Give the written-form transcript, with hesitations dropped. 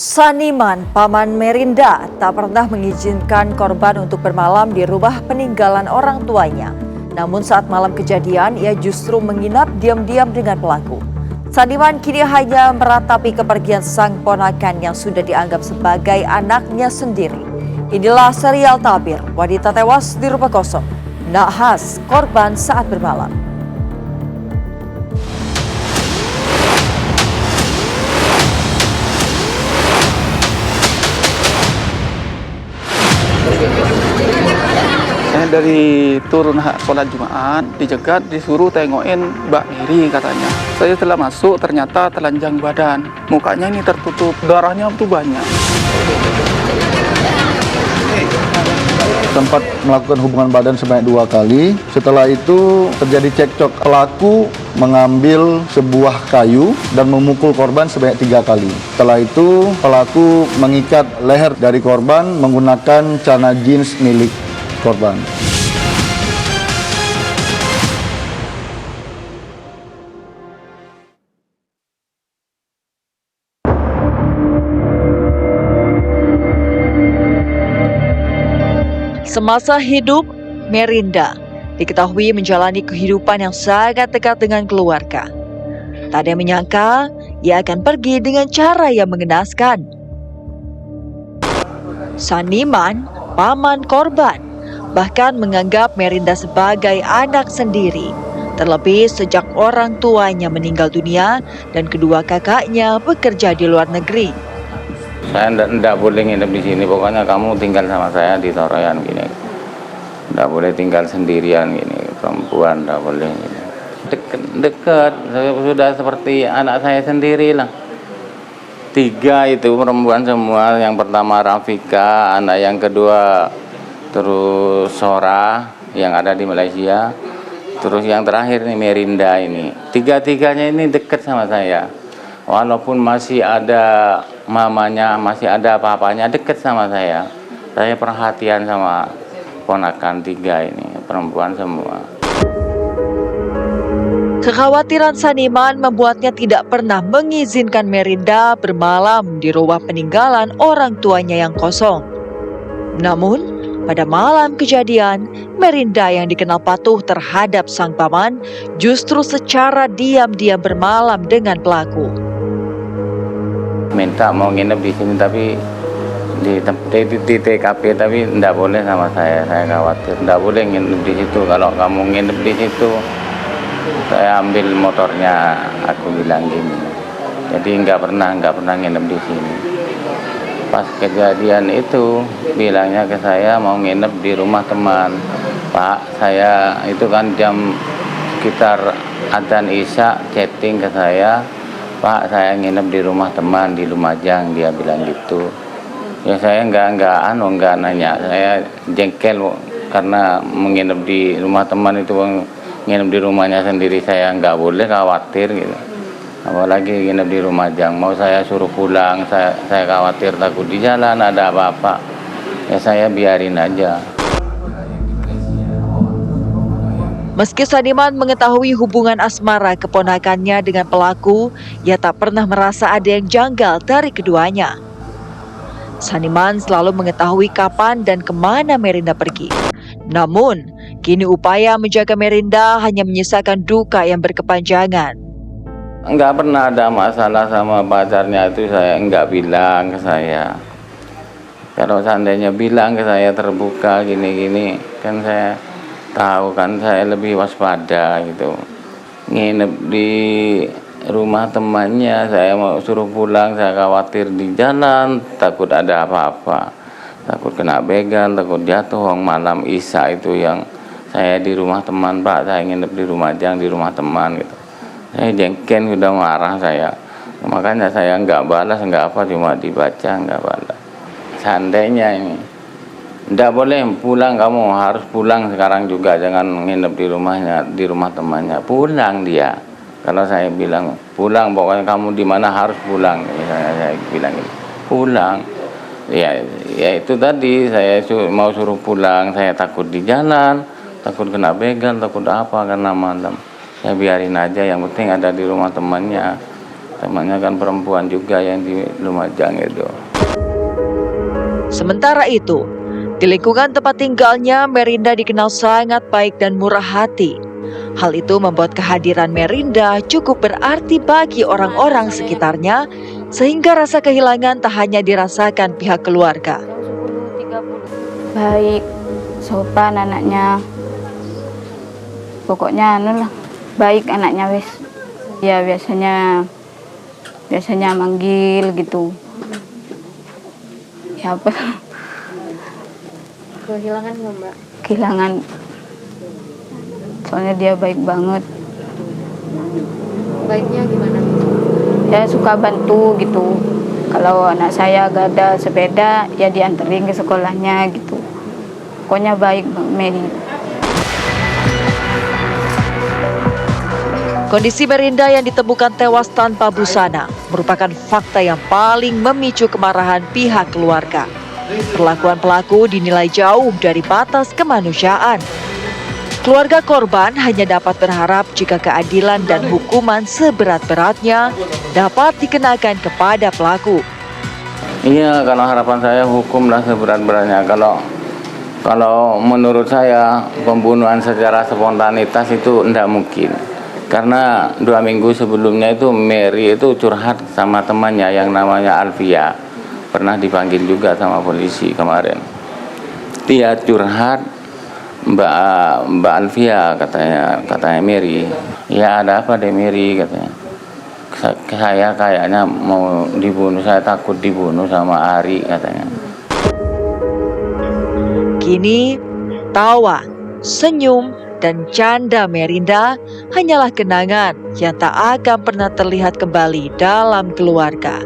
Saniman, paman Merinda, tak pernah mengizinkan korban untuk bermalam di rumah peninggalan orang tuanya. Namun saat malam kejadian, ia justru menginap diam-diam dengan pelaku. Saniman kini hanya meratapi kepergian sang ponakan yang sudah dianggap sebagai anaknya sendiri. Inilah serial tabir, wanita tewas di rumah kosong. Nahas korban saat bermalam. Saya dari turun sholat Jumat, dicegat, disuruh tengokin Mbak Miri katanya. Saya setelah masuk ternyata telanjang badan. Mukanya ini tertutup, darahnya tuh banyak. Sempat melakukan hubungan badan sebanyak 2 kali. Setelah itu terjadi cekcok. Pelaku mengambil sebuah kayu dan memukul korban sebanyak 3 kali. Setelah itu pelaku mengikat leher dari korban menggunakan celana jeans milik korban. Semasa hidup, Merinda diketahui menjalani kehidupan yang sangat dekat dengan keluarga. Tak ada yang menyangka ia akan pergi dengan cara yang mengenaskan. Saniman, paman korban, bahkan menganggap Merinda sebagai anak sendiri. Terlebih sejak orang tuanya meninggal dunia dan kedua kakaknya bekerja di luar negeri. Saya enggak boleh nginep di sini, pokoknya kamu tinggal sama saya di Toroyan gini. Enggak boleh tinggal sendirian gini, perempuan enggak boleh gini. Dekat, sudah seperti anak saya sendiri lah. 3 itu perempuan semua, yang pertama Rafika, anak yang kedua terus Sora yang ada di Malaysia, terus yang terakhir nih Merinda ini. 3-tiganya ini dekat sama saya. Walaupun masih ada mamanya, masih ada papanya, dekat sama saya. Saya perhatian sama ponakan 3 ini, perempuan semua. Kekhawatiran Saniman membuatnya tidak pernah mengizinkan Merinda bermalam di rumah peninggalan orang tuanya yang kosong. Namun, pada malam kejadian, Merinda yang dikenal patuh terhadap sang paman justru secara diam-diam bermalam dengan pelaku. Minta mau nginep di sini tapi di TKP tapi enggak boleh sama saya khawatir. Enggak boleh nginep di situ. Kalau kamu nginep di situ, saya ambil motornya, aku bilang gini. Jadi enggak pernah nginep di sini. Pas kejadian itu bilangnya ke saya mau nginep di rumah teman. Pak, saya itu kan jam sekitar adzan Isya chatting ke saya, Pak, saya nginep di rumah teman di Lumajang, dia bilang gitu. Ya saya enggak nanya, saya jengkel karena menginap di rumah teman itu, nginep di rumahnya sendiri saya enggak boleh, khawatir gitu. Apalagi nginep di Lumajang, mau saya suruh pulang, saya khawatir takut di jalan ada apa-apa. Ya saya biarin aja. Meski Saniman mengetahui hubungan asmara keponakannya dengan pelaku, ia tak pernah merasa ada yang janggal dari keduanya. Saniman selalu mengetahui kapan dan kemana Merinda pergi. Namun, kini upaya menjaga Merinda hanya menyisakan duka yang berkepanjangan. Enggak pernah ada masalah sama pacarnya itu, saya enggak bilang ke saya. Kalau seandainya bilang ke saya terbuka gini-gini, kan saya tahu kan saya lebih waspada gitu. Nginep di rumah temannya, saya mau suruh pulang, saya khawatir di jalan, takut ada apa-apa, takut kena begal, takut jatuh. Malam Isya itu yang saya di rumah teman, Pak, saya nginep di Lumajang di rumah teman gitu. Saya jengkel, udah marah saya, makanya saya nggak balas, nggak apa, cuma dibaca, nggak balas. Seandainya ini nggak boleh pulang, kamu harus pulang sekarang juga, jangan nginep di rumahnya, di rumah temannya. Pulang dia. Kalau saya bilang pulang, pokoknya kamu di mana harus pulang. Saya bilang gitu. Pulang. Ya itu tadi saya mau suruh pulang, saya takut di jalan, takut kena begal, takut apa karena malam. Saya biarin aja, yang penting ada di rumah temannya. Temannya kan perempuan juga yang di Lumajang itu. Sementara itu, di lingkungan tempat tinggalnya, Merinda dikenal sangat baik dan murah hati. Hal itu membuat kehadiran Merinda cukup berarti bagi orang-orang sekitarnya, sehingga rasa kehilangan tak hanya dirasakan pihak keluarga. Baik, sopan anaknya. Pokoknya baik anaknya wis. Ya biasanya manggil gitu. Ya apa? Kehilangan nggak Mbak? Kehilangan. Soalnya dia baik banget. Baiknya gimana? Ya suka bantu gitu. Kalau anak saya gak ada sepeda, ya dianterin ke sekolahnya gitu. Pokoknya baik Bang Mary. Kondisi Merinda yang ditemukan tewas tanpa busana merupakan fakta yang paling memicu kemarahan pihak keluarga. Perlakuan pelaku dinilai jauh dari batas kemanusiaan. Keluarga korban hanya dapat berharap jika keadilan dan hukuman seberat-beratnya dapat dikenakan kepada pelaku. Iya, kalau harapan saya hukumlah seberat-beratnya. Kalau menurut saya pembunuhan secara spontanitas itu tidak mungkin. Karena 2 minggu sebelumnya itu Mary itu curhat sama temannya yang namanya Alvia. Pernah dipanggil juga sama polisi kemarin. Dia curhat, Mbak Alvia katanya Mary. Ya ada apa deh Mary katanya. Saya kayaknya mau dibunuh, saya takut dibunuh sama Ari katanya. Kini, tawa, senyum, dan canda Merinda hanyalah kenangan yang tak akan pernah terlihat kembali dalam keluarga.